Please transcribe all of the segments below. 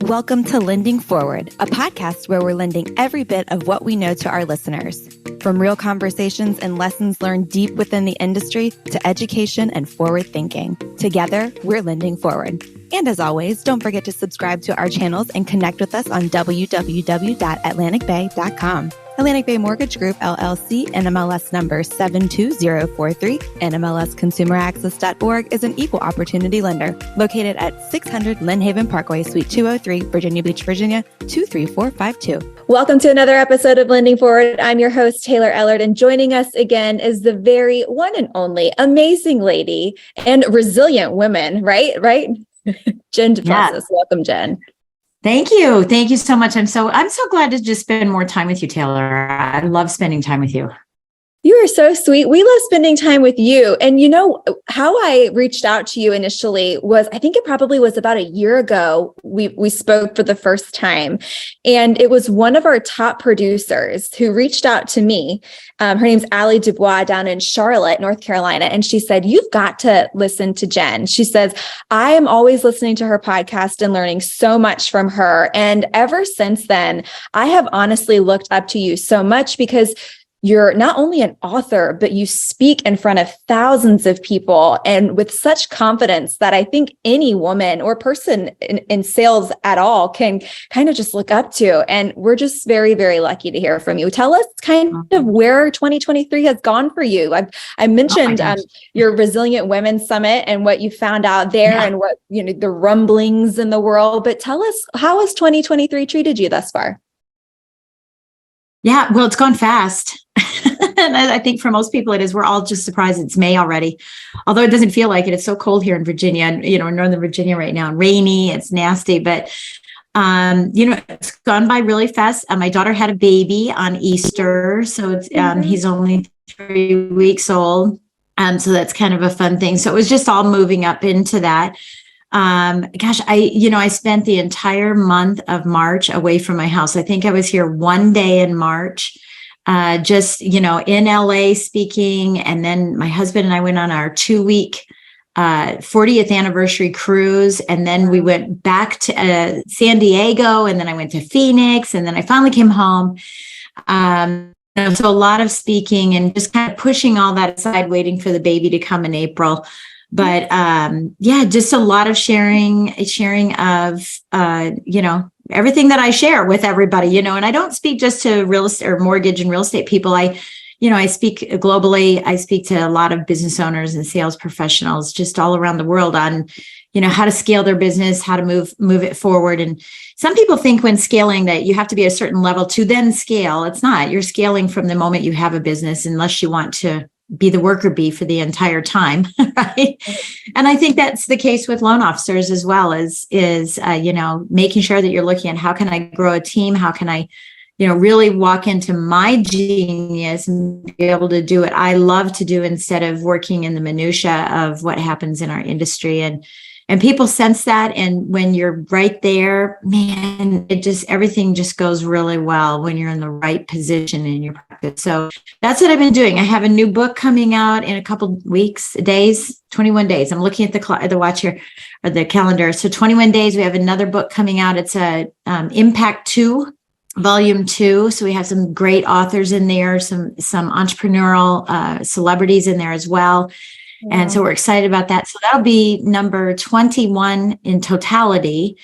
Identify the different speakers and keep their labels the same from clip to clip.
Speaker 1: Welcome to Lending Forward, a podcast where we're lending every bit of what we know to our listeners. From real conversations and lessons learned deep within the industry to education and forward thinking. Together, we're lending forward. And as always, don't forget to subscribe to our channels and connect with us on www.atlanticbay.com. Atlantic Bay Mortgage Group, LLC, NMLS number 72043, NMLSconsumeraccess.org is an equal opportunity lender located at 600 Lynn Haven Parkway, Suite 203, Virginia Beach, Virginia, 23452. Welcome to another episode of Lending Forward. I'm your host, Taylor Ellard, and joining us again is the very one and only amazing lady and resilient woman, right? Jen Du Plessis. Yeah. Welcome, Jen.
Speaker 2: Thank you. Thank you so much. I'm so glad to just spend more time with you, Taylor. I love spending time with you.
Speaker 1: You are so sweet. We love spending time with you. And you know, how I reached out to you initially was, I think it probably was about a year ago, we spoke for the first time. And it was one of our top producers who reached out to me. Her name's Allie Dubois down in Charlotte, North Carolina. And she said, you've got to listen to Jen. She says, I am always listening to her podcast and learning so much from her. And ever since then, I have honestly looked up to you so much because you're not only an author, but you speak in front of thousands of people and with such confidence that I think any woman or person in sales at all can kind of just look up to. And we're just very, very lucky to hear from you. Tell us kind of where 2023 has gone for you. I mentioned your Resilient Women Summit and what you found out there and what, the rumblings in the world, but tell us, how has 2023 treated you thus far?
Speaker 2: Yeah, well, it's gone fast. And I think for most people it is. We're all just surprised it's May already. Although it doesn't feel like it. It's so cold here in Virginia and, in Northern Virginia right now, rainy, it's nasty, but, it's gone by really fast. My daughter had a baby on Easter. So it's, he's only 3 weeks old. So that's kind of a fun thing. So it was just all moving up into that. I spent the entire month of March away from my house. I think I was here one day in March, in LA speaking. And then my husband and I went on our 2-week 40th anniversary cruise. And then we went back to San Diego, and then I went to Phoenix, and then I finally came home. So a lot of speaking and just kind of pushing all that aside, waiting for the baby to come in April. But just a lot of sharing of, everything that I share with everybody, and I don't speak just to real estate or mortgage and real estate people. I speak globally. I speak to a lot of business owners and sales professionals just all around the world on, how to scale their business, how to move it forward. And some people think when scaling that you have to be at a certain level to then scale. It's not. You're scaling from the moment you have a business, unless you want to be the worker bee for the entire time, right? And I think that's the case with loan officers as well, is making sure that you're looking at how can I grow a team? How can I, really walk into my genius and be able to do what I love to do instead of working in the minutia of what happens in our industry. And people sense that. And when you're right there, man, everything just goes really well when you're in the right position in your practice. So that's what I've been doing. I have a new book coming out in a couple days, 21 days. I'm looking at the watch here, or the calendar. So 21 days, we have another book coming out. It's a Impact 2, Volume 2. So we have some great authors in there, some entrepreneurial celebrities in there as well. And so we're excited about that. So that'll be number 21 in totality,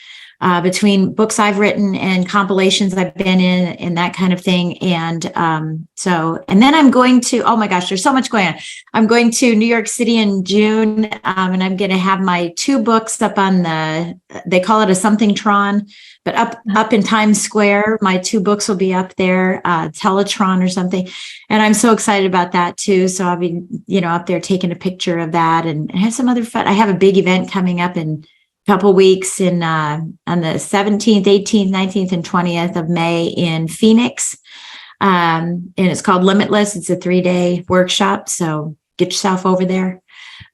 Speaker 2: between books I've written and compilations I've been in and that kind of thing. And and then I'm going to, oh my gosh, there's so much going on. I'm going to New York City in June, and I'm going to have my 2 books up on they call it a something-tron, but up in Times Square. My 2 books will be up there, Teletron or something. And I'm so excited about that too. So I'll be, up there taking a picture of that and have some other fun. I have a big event coming up in a couple weeks on the 17th, 18th, 19th, and 20th of May in Phoenix. And it's called Limitless. It's a 3-day workshop. So get yourself over there.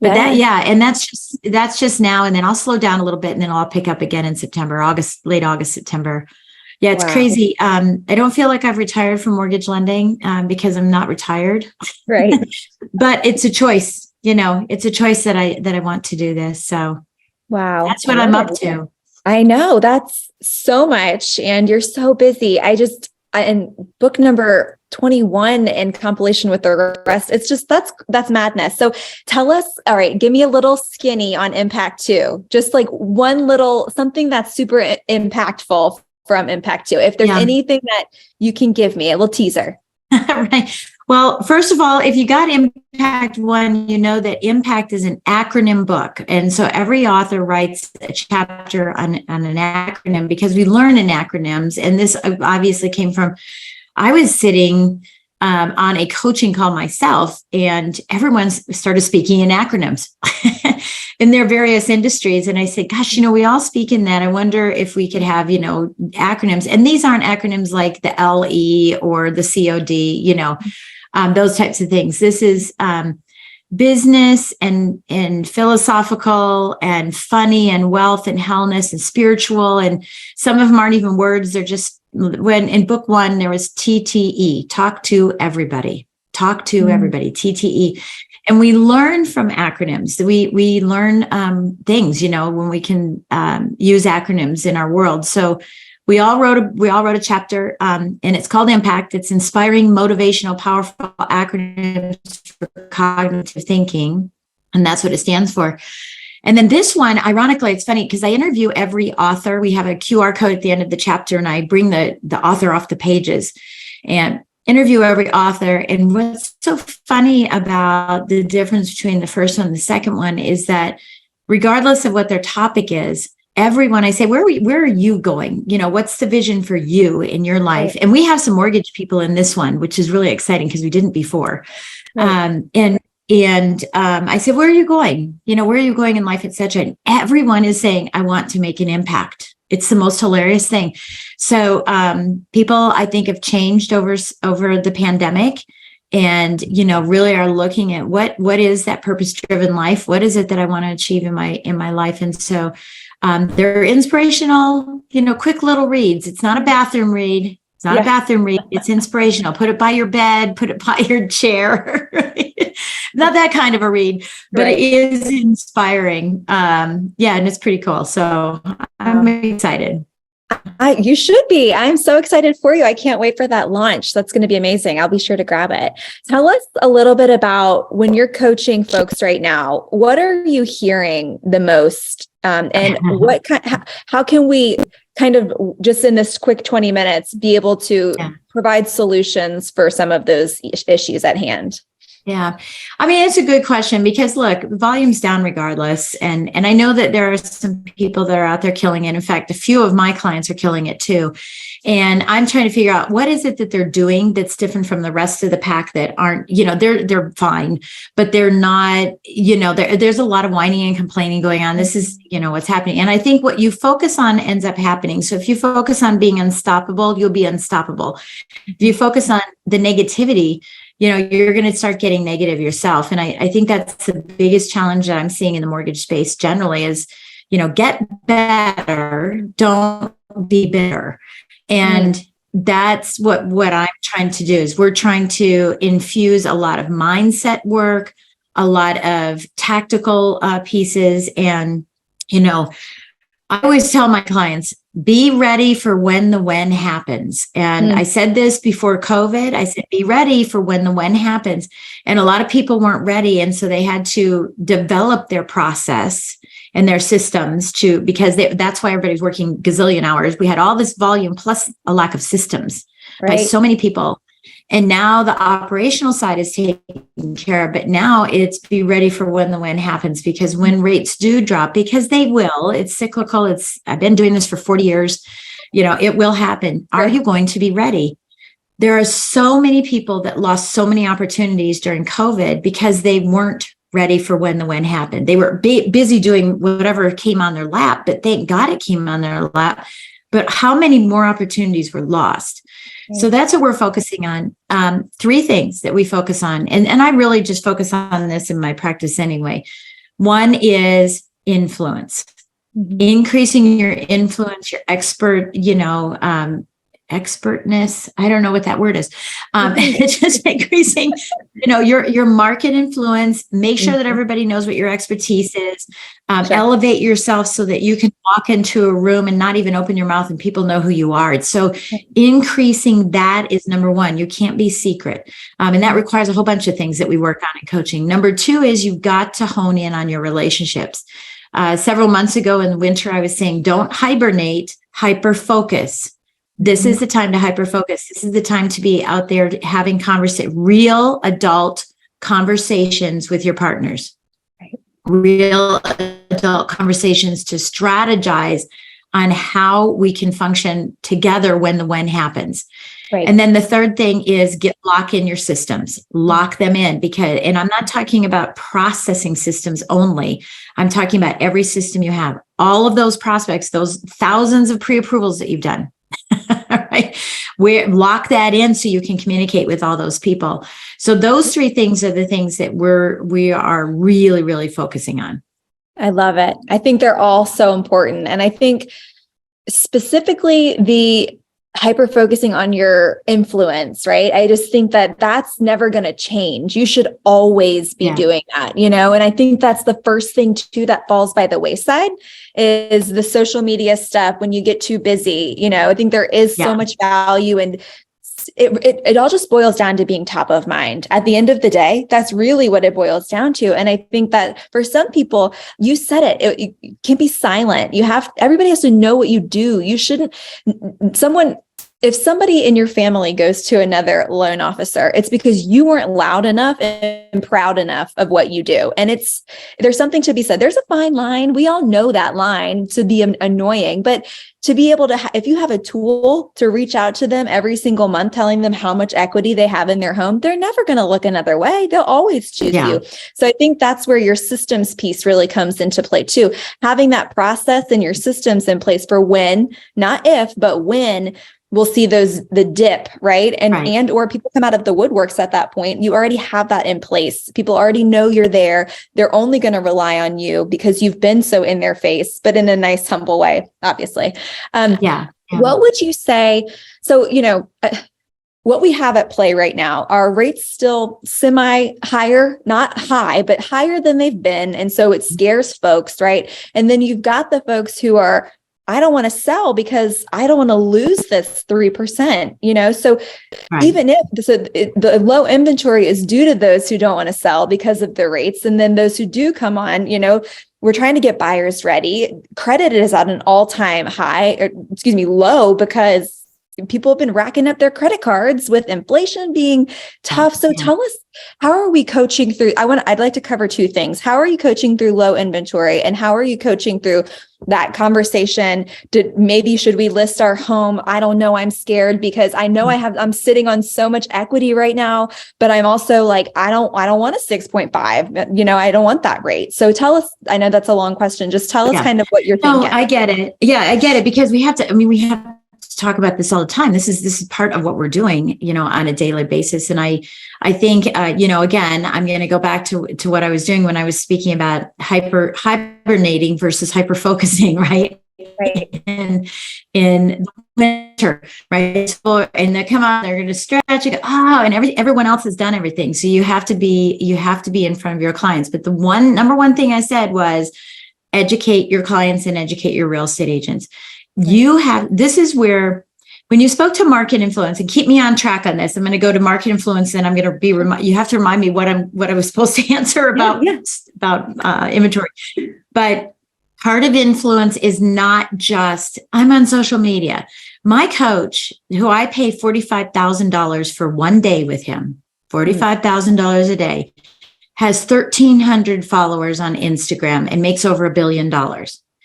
Speaker 2: But and that's just now. And then I'll slow down a little bit, and then I'll pick up again in September, late August, September. Yeah, it's crazy. I don't feel like I've retired from mortgage lending because I'm not retired.
Speaker 1: Right.
Speaker 2: But it's a choice, it's a choice that I want to do this. So
Speaker 1: wow,
Speaker 2: that's what I'm up to.
Speaker 1: I know that's so much, and you're so busy. And book number 21 in compilation with the rest, it's just, that's madness. So tell us, all right, give me a little skinny on Impact 2, just like one little, something that's super impactful from Impact 2. If there's anything that you can give me, a little teaser.
Speaker 2: Right. Well, first of all, if you got Impact 1, you know that Impact is an acronym book. And so every author writes a chapter on an acronym because we learn in acronyms. And this obviously came from, I was sitting on a coaching call myself, and everyone started speaking in acronyms in their various industries. And I said, gosh, we all speak in that. I wonder if we could have, acronyms. And these aren't acronyms like the LE or the COD, those types of things. This is business and philosophical and funny and wealth and wellness and spiritual. And some of them aren't even words. They're just, when in book 1, there was TTE, talk to everybody, TTE. And we learn from acronyms. We learn things, when we can use acronyms in our world. So we all wrote a chapter, and it's called Impact. It's inspiring, motivational, powerful acronyms for cognitive thinking. And that's what it stands for. And then this one, ironically, it's funny because I interview every author. We have a QR code at the end of the chapter, and I bring the author off the pages and interview every author. And what's so funny about the difference between the first one and the second one is that regardless of what their topic is, everyone, I say, where are you going? What's the vision for you in your life? Right. And we have some mortgage people in this one, which is really exciting because we didn't before. Right. And I said, where are you going? Where are you going in life, et cetera? And everyone is saying, I want to make an impact. It's the most hilarious thing. So people, I think, have changed over the pandemic, and really are looking at what is that purpose-driven life? What is it that I want to achieve in my life? And so they're inspirational, quick little reads. It's not a bathroom read. It's not a bathroom read. It's inspirational. Put it by your bed, put it by your chair. Not that kind of a read, but It is inspiring. And it's pretty cool. So I'm excited.
Speaker 1: You should be. I'm so excited for you. I can't wait for that launch. That's going to be amazing. I'll be sure to grab it. Tell us a little bit about when you're coaching folks right now. What are you hearing the most? And how can we kind of just in this quick 20 minutes be able to provide solutions for some of those issues at hand?
Speaker 2: Yeah. I mean, it's a good question because look, volume's down regardless. And I know that there are some people that are out there killing it. In fact, a few of my clients are killing it too. And I'm trying to figure out what is it that they're doing that's different from the rest of the pack that aren't, they're fine, but they're not, there's a lot of whining and complaining going on. This is, what's happening. And I think what you focus on ends up happening. So if you focus on being unstoppable, you'll be unstoppable. If you focus on the negativity, you're going to start getting negative yourself. And I think that's the biggest challenge that I'm seeing in the mortgage space generally is, get better, don't be bitter. And that's what I'm trying to do is we're trying to infuse a lot of mindset work, a lot of tactical pieces. And, I always tell my clients, be ready for when the when happens. And I said this before COVID. I said, be ready for when the when happens. And a lot of people weren't ready. And so they had to develop their process and their systems because that's why everybody's working gazillion hours. We had all this volume plus a lack of systems by so many people. And now the operational side is taken care of, but now it's be ready for when the when happens, because when rates do drop, because they will, it's cyclical. I've been doing this for 40 years. It will happen. Are you going to be ready? There are so many people that lost so many opportunities during COVID because they weren't ready for when the when happened. They were busy doing whatever came on their lap, but thank God it came on their lap. But how many more opportunities were lost? So that's what we're focusing on. 3 things that we focus on. And I really just focus on this in my practice anyway. One is influence, increasing your influence, your expert, expertness. I don't know what that word is. It's just increasing, your market influence. Make sure that everybody knows what your expertise is.
Speaker 1: Sure.
Speaker 2: Elevate yourself so that you can walk into a room and not even open your mouth and people know who you are. So increasing that is number one. You can't be secret. And that requires a whole bunch of things that we work on in coaching. Number two is you've got to hone in on your relationships. Several months ago in the winter, I was saying, don't hibernate, hyper focus. This is the time to hyper focus. This is the time to be out there having real adult conversations with your partners, real adult conversations to strategize on how we can function together when the when happens. Right. And then the third thing is lock in your systems, lock them in and I'm not talking about processing systems only. I'm talking about every system you have, all of those prospects, those thousands of pre-approvals that you've done. Right? Lock that in so you can communicate with all those people. So those three things are the things that we are really, really focusing on.
Speaker 1: I love it. I think they're all so important. And I think specifically the hyper focusing on your influence, right? I just think that that's never going to change. You should always be doing that, and I think that's the first thing too that falls by the wayside is the social media stuff when you get too busy. I think there is so much value and it all just boils down to being top of mind. At the end of the day, that's really what it boils down to. And I think that for some people, you said it can't be silent. Everybody has to know what you do. You shouldn't, if somebody in your family goes to another loan officer, it's because you weren't loud enough and proud enough of what you do. And there's something to be said. There's a fine line. We all know that line to be annoying, but to be able to, if you have a tool to reach out to them every single month, telling them how much equity they have in their home, they're never going to look another way. They'll always choose you. So I think that's where your systems piece really comes into play too. Having that process and your systems in place for when, not if, but when we'll see the dip, right? And or people come out of the woodworks at that point. You already have that in place. People already know you're there. They're only going to rely on you because you've been so in their face, but in a nice, humble way, obviously. What would you say? So, what we have at play right now, are rates still higher, not high, but higher than they've been. And so it scares folks, right? And then you've got the folks who are, I don't want to sell because I don't want to lose this 3%, so even if the low inventory is due to those who don't want to sell because of the rates, and then those who do come on, we're trying to get buyers ready. Credit is at an all-time low because people have been racking up their credit cards with inflation being tough. So tell us, how are we coaching through? I'd like to cover two things. How are you coaching through low inventory, and how are you coaching through that conversation? Should we list our home? I don't know. I'm scared because I know I'm sitting on so much equity right now, but I'm also like, I don't want a 6.5, I don't want that rate. So tell us, I know that's a long question. Just tell us kind of what you're thinking.
Speaker 2: No, I get it. Yeah, I get it, because we have to talk about this all the time. This is part of what we're doing, on a daily basis. And I think, again, I'm going to go back to what I was doing when I was speaking about hibernating versus hyper focusing, right? In winter, right? So, and they come out, they're going to stretch, and everyone else has done everything. So you have to be in front of your clients. But the number one thing I said was educate your clients and educate your real estate agents. This is where, when you spoke to market influence, and keep me on track on this, I'm going to go to market influence, and I'm going to you have to remind me what I was supposed to answer about inventory. But part of influence is not just, I'm on social media. My coach, who I pay $45,000 for one day with him, $45,000 a day, has 1,300 followers on Instagram and makes over $1 billion.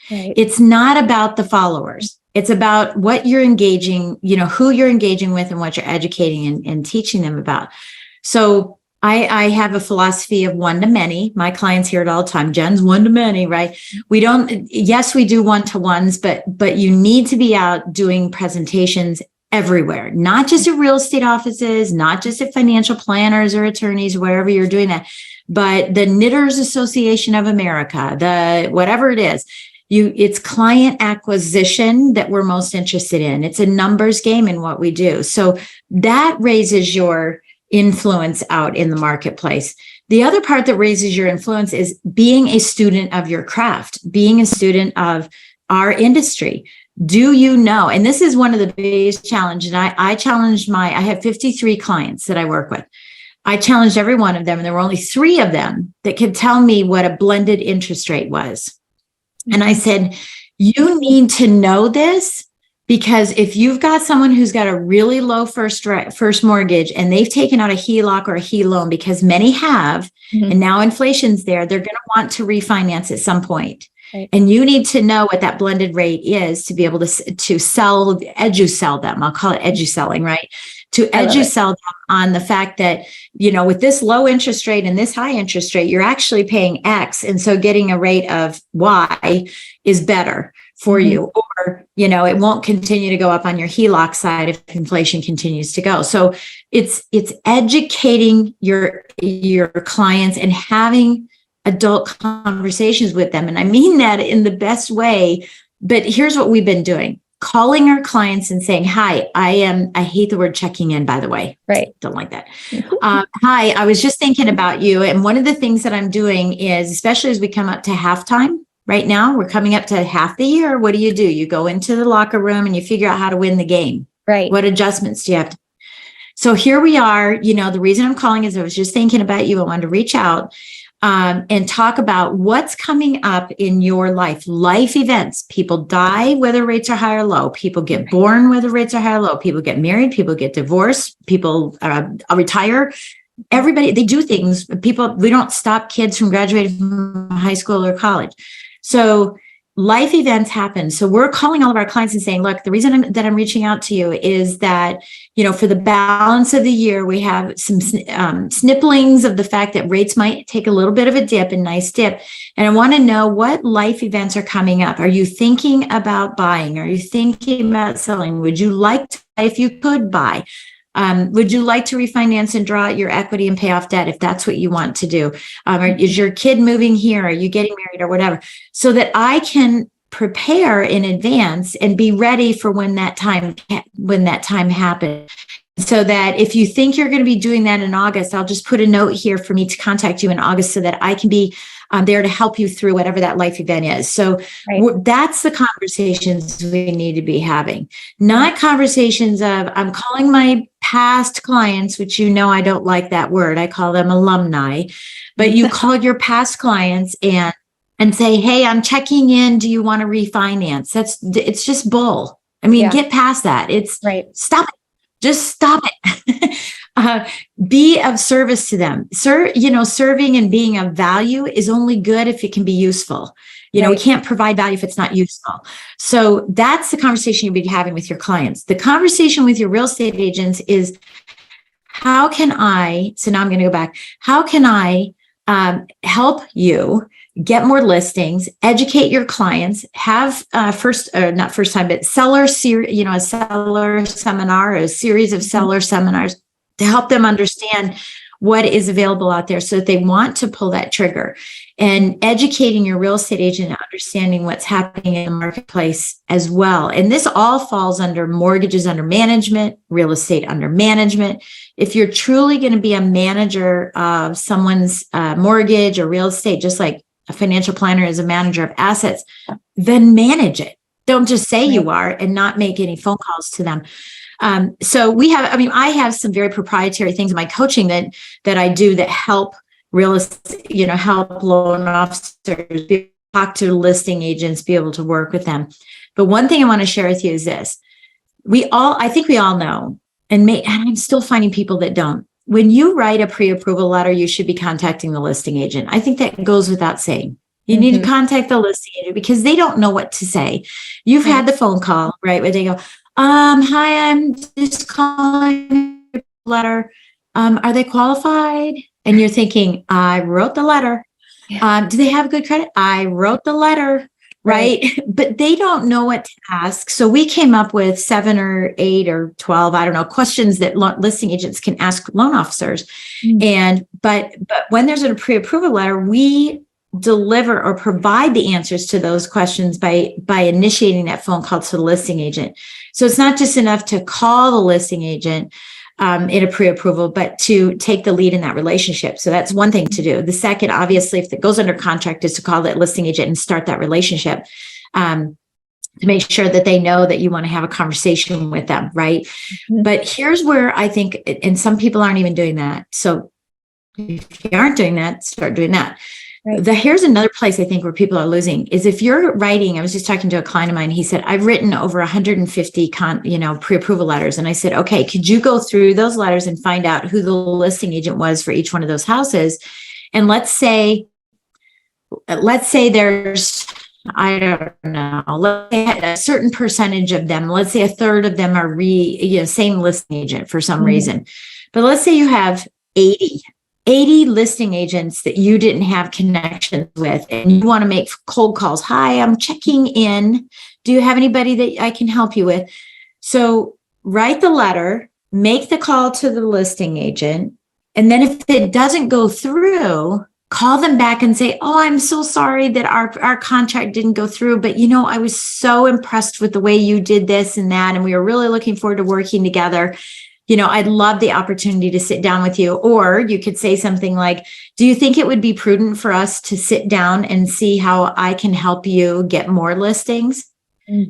Speaker 2: Right. It's not about the followers. It's about what you're engaging, who you're engaging with and what you're educating and teaching them about. So I have a philosophy of one to many. My clients hear it all the time. Jen's one to many, right? We do one-to-ones, but you need to be out doing presentations everywhere, not just at real estate offices, not just at financial planners or attorneys, wherever you're doing that, but the Knitters Association of America, whatever it is. it's client acquisition that we're most interested in. It's a numbers game in what we do. So that raises your influence out in the marketplace. The other part that raises your influence is being a student of your craft, being a student of our industry. Do you know? And this is one of the biggest challenges. And I have 53 clients that I work with. I challenged every one of them, and there were only 3 of them that could tell me what a blended interest rate was. And I said, you need to know this, because if you've got someone who's got a really low first mortgage and they've taken out a HELOC or a HE loan, because many have, and now inflation's there, they're going to want to refinance at some point. Right. And you need to know what that blended rate is to be able to sell, edu-sell them. I'll call it edu-selling, right? To edu-sell them on the fact that, with this low interest rate and this high interest rate, you're actually paying X. And so getting a rate of Y is better for you. Or, it won't continue to go up on your HELOC side if inflation continues to go. So it's educating your clients and having adult conversations with them. And I mean that in the best way. But here's what we've been doing. Calling our clients and saying, hi, I hate the word checking in, by the way.
Speaker 1: Right.
Speaker 2: Don't like that. Hi, I was just thinking about you. And one of the things that I'm doing is, especially as we come up to halftime right now, we're coming up to half the year. What do? You go into the locker room and you figure out how to win the game. Right. What adjustments do you have to? So here we are. The reason I'm calling is I was just thinking about you. I wanted to reach out and talk about what's coming up in your life events. People die whether rates are high or low. People get born whether rates are high or low. People get married. People get divorced. People retire. Everybody, they do things. We don't stop kids from graduating from high school or college. So life events happen. So we're calling all of our clients and saying, look, the reason that I'm reaching out to you is that, for the balance of the year, we have some snipplings of the fact that rates might take a little bit of a dip, a nice dip. And I want to know what life events are coming up. Are you thinking about buying? Are you thinking about selling? Would you like to, if you could buy? Would you like to refinance and draw out your equity and pay off debt if that's what you want to do? Is your kid moving here? Are you getting married or whatever? So that I can prepare in advance and be ready for when that time happens. So that if you think you're going to be doing that in August, I'll just put a note here for me to contact you in August so that I can be there to help you through whatever that life event is. So that's the conversations we need to be having, not conversations of I'm calling my past clients, which I don't like that word. I call them alumni, but you call your past clients and say, hey, I'm checking in. Do you want to refinance? It's just bull. I mean, get past that. Stop it. Just stop it. Be of service to them. Serving and being of value is only good if it can be useful. We can't provide value if it's not useful. So that's the conversation you'll be having with your clients. The conversation with your real estate agents is, so now I'm going to go back. How can I help you get more listings, educate your clients, have a seller seminar, a series of seller seminars to help them understand what is available out there so that they want to pull that trigger, and educating your real estate agent, understanding what's happening in the marketplace as well. And this all falls under mortgages under management, real estate under management. If you're truly going to be a manager of someone's mortgage or real estate, just like a financial planner is a manager of assets, then manage it. Don't just say you are and not make any phone calls to them. So I have some very proprietary things in my coaching that I do that help real estate, help loan officers talk to listing agents, be able to work with them. But one thing I want to share with you is this. I think we all know, and I'm still finding people that don't. When you write a pre-approval letter, you should be contacting the listing agent. I think that goes without saying. You need to contact the listing agent because they don't know what to say. You've had the phone call, right? Where they go, hi, I'm just calling letter. Are they qualified? And you're thinking, I wrote the letter. Yeah. Do they have good credit? I wrote the letter, right? But they don't know what to ask. So we came up with 7 or 8 or 12, I don't know, questions that listing agents can ask loan officers. But when there's a pre-approval letter, we deliver or provide the answers to those questions by initiating that phone call to the listing agent. So it's not just enough to call the listing agent in a pre-approval, but to take the lead in that relationship. So that's one thing to do. The second, obviously, if it goes under contract, is to call that listing agent and start that relationship. To make sure that they know that you want to have a conversation with them, right? Mm-hmm. But here's where I think, and some people aren't even doing that. So if you aren't doing that, start doing that. Right. Here's another place I think where people are losing is if you're writing, I was just talking to a client of mine, he said, I've written over 150 pre-approval letters. And I said, okay, could you go through those letters and find out who the listing agent was for each one of those houses? And let's say there's, I don't know, let's say a certain percentage of them, let's say a third of them are same listing agent for some reason. But let's say you have 80 listing agents that you didn't have connections with, and you want to make cold calls. Hi, I'm checking in. Do you have anybody that I can help you with? So write the letter, make the call to the listing agent. And then if it doesn't go through, call them back and say, oh, I'm so sorry that our contract didn't go through, but I was so impressed with the way you did this and that, and we were really looking forward to working together. I'd love the opportunity to sit down with you. Or you could say something like, do you think it would be prudent for us to sit down and see how I can help you get more listings?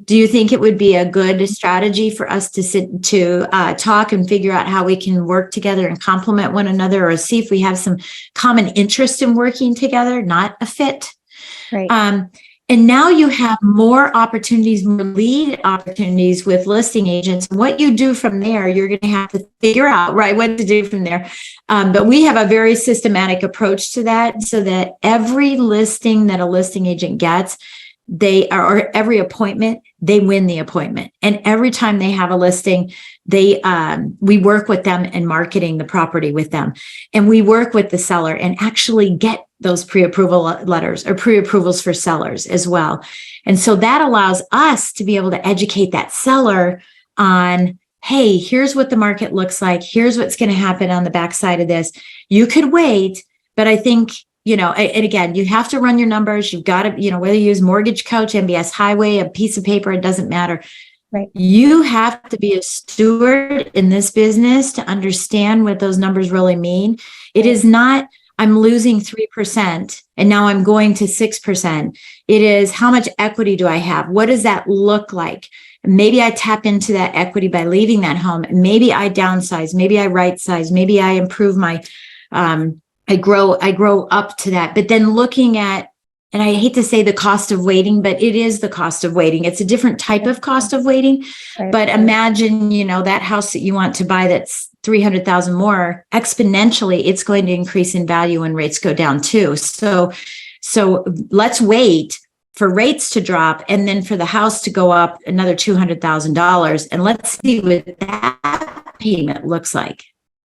Speaker 2: Do you think it would be a good strategy for us to sit to talk and figure out how we can work together and complement one another, or see if we have some common interest in working together, not a fit? Right. And now you have more opportunities, more lead opportunities with listing agents. What you do from there, you're going to have to figure out, right, what to do from there. But we have a very systematic approach to that, so that every listing that a listing agent gets, or every appointment, they win the appointment. And every time they have a listing, we work with them in marketing the property with them. And we work with the seller and actually get those pre-approval letters or pre-approvals for sellers as well. And so that allows us to be able to educate that seller on, hey, here's what the market looks like. Here's what's going to happen on the backside of this. You could wait, but I think, and again, you have to run your numbers. You've got to, whether you use Mortgage Coach, MBS Highway, a piece of paper, it doesn't matter. Right. You have to be a steward in this business to understand what those numbers really mean. It is not, I'm losing 3% and now I'm going to 6%. It is, how much equity do I have? What does that look like? Maybe I tap into that equity by leaving that home. Maybe I downsize. Maybe I right size. Maybe I improve my, I grow up to that. But then looking at, and I hate to say the cost of waiting, but it is the cost of waiting. It's a different type of cost of waiting. Right. But imagine, that house that you want to buy that's 300,000 more, exponentially, it's going to increase in value when rates go down too. So let's wait for rates to drop and then for the house to go up another $200,000. And let's see what that payment looks like.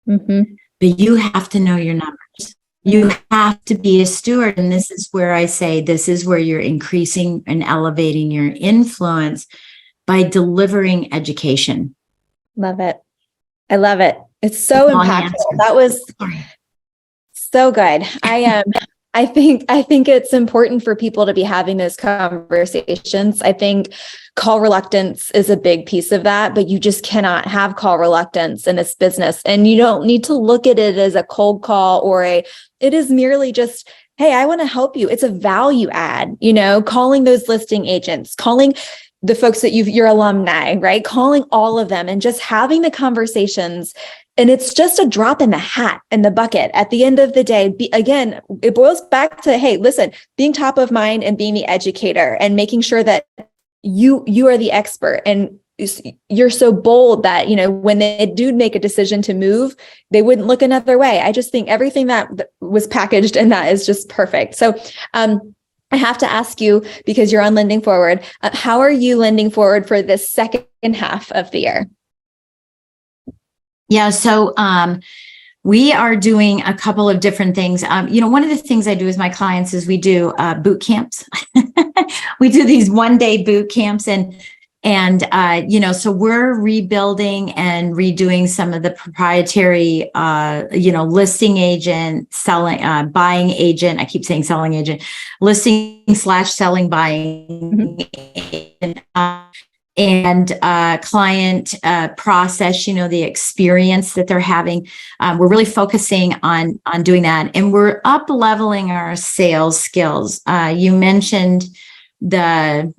Speaker 2: Mm-hmm. But you have to know your numbers. You have to be a steward. And this is where I say, this is where you're increasing and elevating your influence by delivering education.
Speaker 1: Love it. I love it. It's so impactful. That was so good. I think it's important for people to be having those conversations. I think call reluctance is a big piece of that, but you just cannot have call reluctance in this business. And you don't need to look at it as a cold call it is merely just, hey, I want to help you. It's a value add, calling those listing agents, calling the folks that your alumni, right? Calling all of them and just having the conversations. And it's just a drop in the hat, in the bucket. At the end of the day, again, it boils back to, hey, listen, being top of mind and being the educator and making sure that you are the expert. And you're so bold that, when they do make a decision to move, they wouldn't look another way. I just think everything that was packaged in that is just perfect. So, I have to ask you, because you're on Lending Forward, how are you lending forward for this second half of the year?
Speaker 2: Yeah, so we are doing a couple of different things. One of the things I do with my clients is we do boot camps. We do these one-day boot camps, and And, so we're rebuilding and redoing some of the proprietary, listing agent, selling, buying agent. I keep saying selling agent, listing/selling, buying, and client process, the experience that they're having. We're really focusing on doing that. And we're up leveling our sales skills. You mentioned the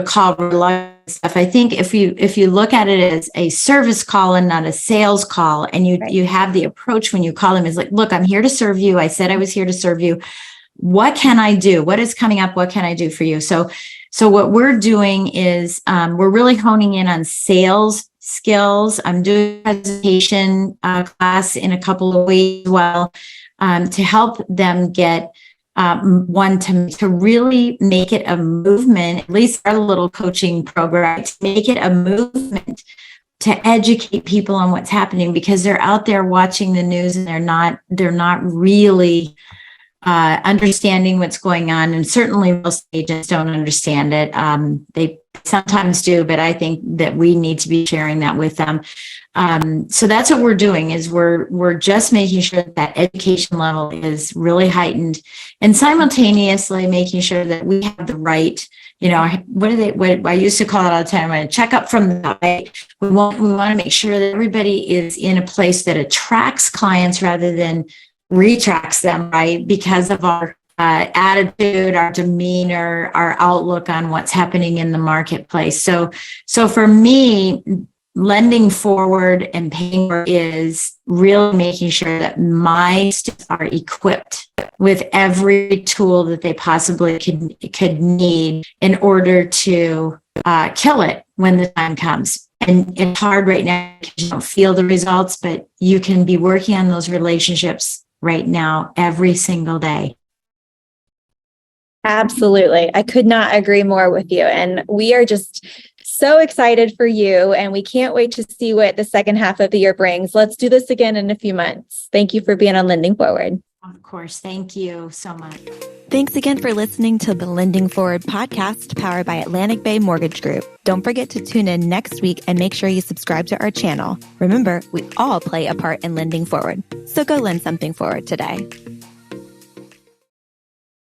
Speaker 2: call stuff. I think if you look at it as a service call and not a sales call, and you have the approach when you call them is like, look, I'm here to serve you. I said I was here to serve you. What can I do? What is coming up? What can I do for you? So what we're doing is we're really honing in on sales skills. I'm doing a presentation class in a couple of weeks as well to help them get to really make it a movement, at least our little coaching program, to make it a movement to educate people on what's happening, because they're out there watching the news and they're not really understanding what's going on. And certainly most agents don't understand it. They sometimes do, but I think that we need to be sharing that with them. So that's what we're doing, is we're just making sure that education level is really heightened, and simultaneously making sure that we have the right, what I used to call it all the time, a check up from the right. We want to make sure that everybody is in a place that attracts clients rather than retracts them, right? Because of our attitude, our demeanor, our outlook on what's happening in the marketplace. So for me, lending forward and paying forward is really making sure that my students are equipped with every tool that they possibly could need in order to kill it when the time comes. And it's hard right now because you don't feel the results, but you can be working on those relationships right now every single day.
Speaker 1: Absolutely. I could not agree more with you. And we are just so excited for you, and we can't wait to see what the second half of the year brings. Let's do this again in a few months. Thank you for being on Lending Forward.
Speaker 2: Of course. Thank you so much.
Speaker 3: Thanks again for listening to the Lending Forward podcast powered by Atlantic Bay Mortgage Group. Don't forget to tune in next week and make sure you subscribe to our channel. Remember, we all play a part in lending forward. So go lend something forward today.